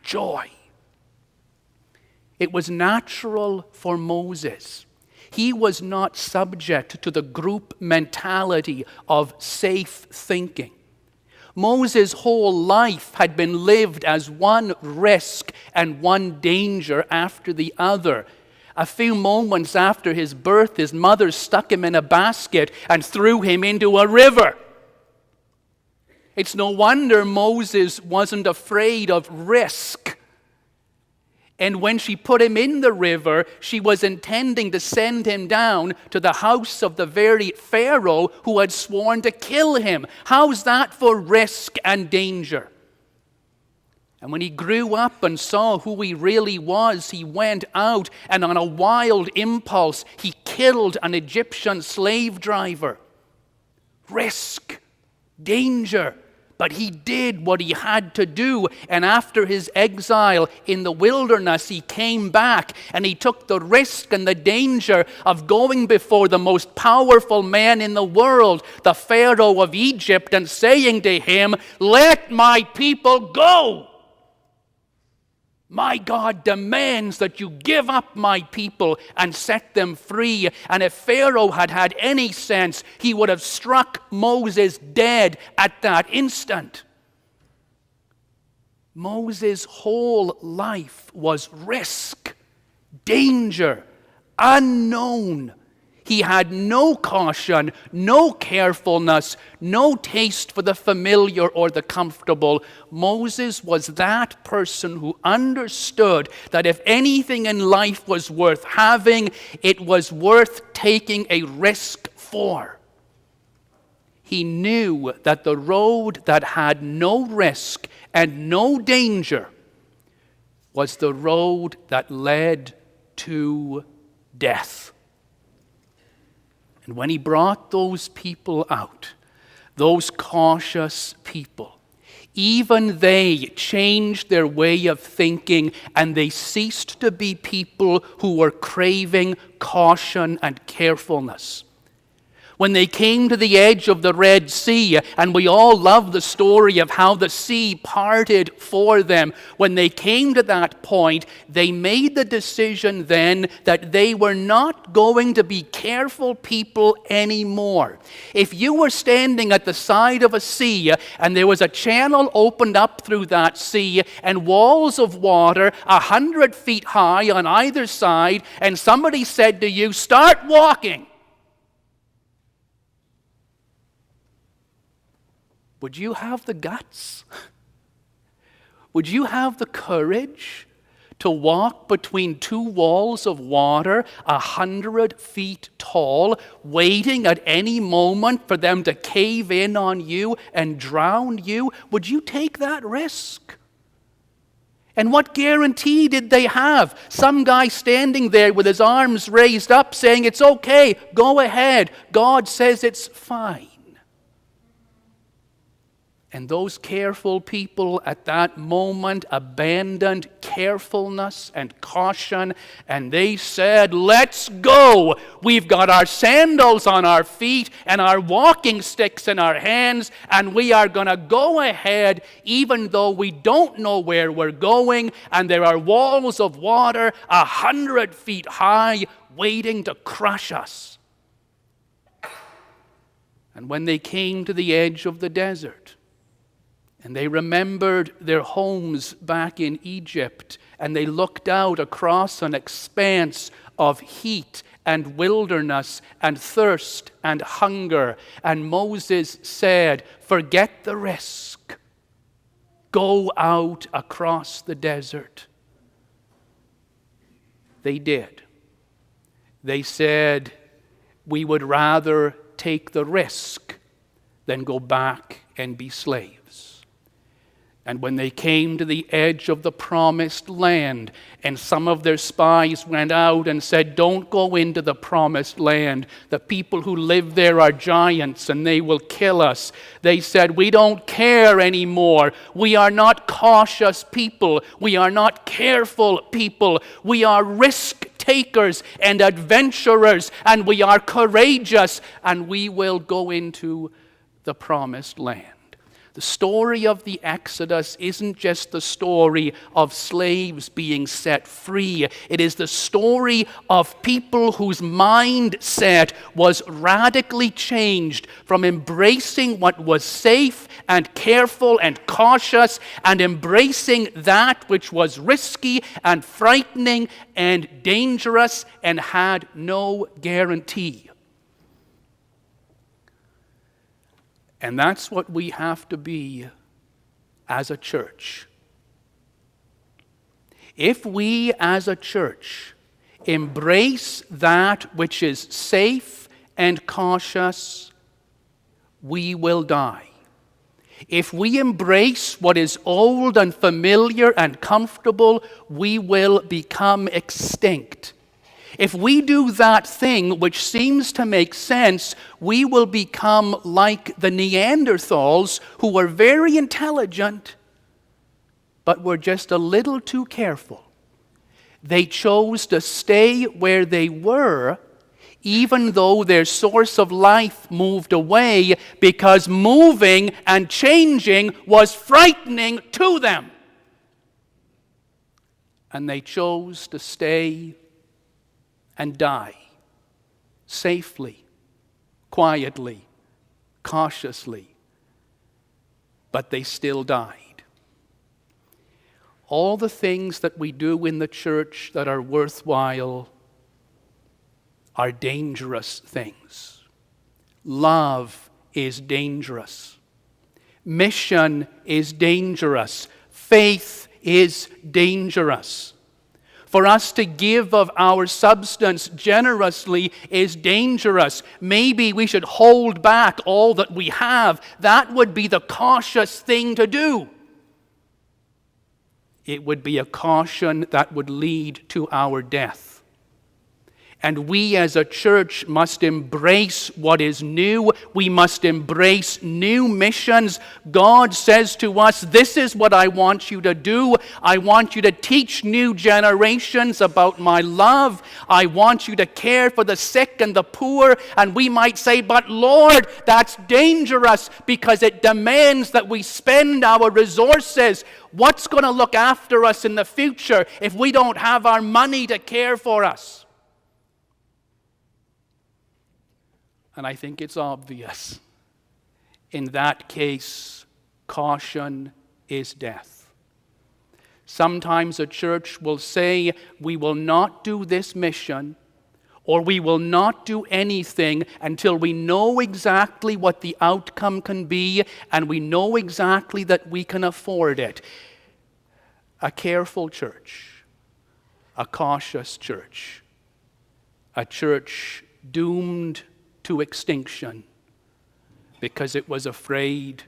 joy. It was natural for Moses. He was not subject to the group mentality of safe thinking. Moses' whole life had been lived as one risk and one danger after the other. A few moments after his birth, his mother stuck him in a basket and threw him into a river. It's no wonder Moses wasn't afraid of risk. And when she put him in the river, she was intending to send him down to the house of the very Pharaoh who had sworn to kill him. How's that for risk and danger? And when he grew up and saw who he really was, he went out and on a wild impulse, he killed an Egyptian slave driver. Risk, danger. But he did what he had to do, and after his exile in the wilderness, he came back and he took the risk and the danger of going before the most powerful man in the world, the Pharaoh of Egypt, and saying to him, "Let my people go. My God demands that you give up my people and set them free." And if Pharaoh had had any sense, he would have struck Moses dead at that instant. Moses' whole life was risk, danger, unknown. He had no caution, no carefulness, no taste for the familiar or the comfortable. Moses was that person who understood that if anything in life was worth having, it was worth taking a risk for. He knew that the road that had no risk and no danger was the road that led to death. And when he brought those people out, those cautious people, even they changed their way of thinking and they ceased to be people who were craving caution and carefulness. When they came to the edge of the Red Sea, and we all love the story of how the sea parted for them, when they came to that point, they made the decision then that they were not going to be careful people anymore. If you were standing at the side of a sea, and there was a channel opened up through that sea, and walls of water 100 feet high on either side, and somebody said to you, "Start walking," would you have the guts? Would you have the courage to walk between two walls of water 100 feet tall, waiting at any moment for them to cave in on you and drown you? Would you take that risk? And what guarantee did they have? Some guy standing there with his arms raised up saying, "It's okay, go ahead. God says it's fine." And those careful people at that moment abandoned carefulness and caution, and they said, "Let's go. We've got our sandals on our feet and our walking sticks in our hands, and we are going to go ahead even though we don't know where we're going, and there are walls of water 100 feet high waiting to crush us." And when they came to the edge of the desert, and they remembered their homes back in Egypt, and they looked out across an expanse of heat and wilderness and thirst and hunger, and Moses said, "Forget the risk. Go out across the desert." They did. They said, "We would rather take the risk than go back and be slaves." And when they came to the edge of the promised land, and some of their spies went out and said, "Don't go into the promised land. The people who live there are giants and they will kill us." They said, "We don't care anymore. We are not cautious people. We are not careful people. We are risk takers and adventurers, and we are courageous, and we will go into the promised land." The story of the Exodus isn't just the story of slaves being set free. It is the story of people whose mindset was radically changed from embracing what was safe and careful and cautious and embracing that which was risky and frightening and dangerous and had no guarantee. And that's what we have to be as a church. If we as a church embrace that which is safe and cautious, we will die. If we embrace what is old and familiar and comfortable, we will become extinct. If we do that thing which seems to make sense, we will become like the Neanderthals, who were very intelligent, but were just a little too careful. They chose to stay where they were, even though their source of life moved away, because moving and changing was frightening to them. And they chose to stay and die safely, quietly, cautiously, but they still died. All the things that we do in the church that are worthwhile are dangerous things. Love is dangerous. Mission is dangerous. Faith is dangerous. For us to give of our substance generously is dangerous. Maybe we should hold back all that we have. That would be the cautious thing to do. It would be a caution that would lead to our death. And we as a church must embrace what is new. We must embrace new missions. God says to us, this is what I want you to do. I want you to teach new generations about my love. I want you to care for the sick and the poor. And we might say, but Lord, that's dangerous because it demands that we spend our resources. What's going to look after us in the future if we don't have our money to care for us? And I think it's obvious. In that case, caution is death. Sometimes a church will say, we will not do this mission, or we will not do anything until we know exactly what the outcome can be, and we know exactly that we can afford it. A careful church, a cautious church, a church doomed to extinction because it was afraid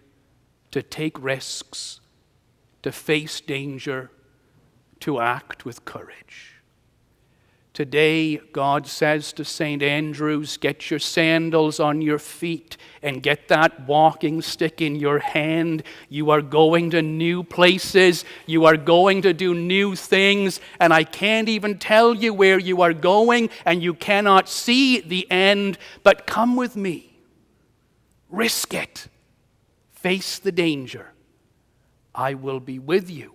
to take risks, to face danger, to act with courage. Today, God says to St. Andrew's, get your sandals on your feet and get that walking stick in your hand. You are going to new places. You are going to do new things. And I can't even tell you where you are going, and you cannot see the end. But come with me. Risk it. Face the danger. I will be with you.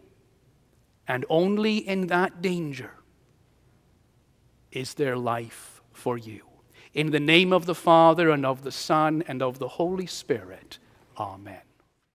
And only in that danger is there life for you. In the name of the Father, and of the Son, and of the Holy Spirit. Amen.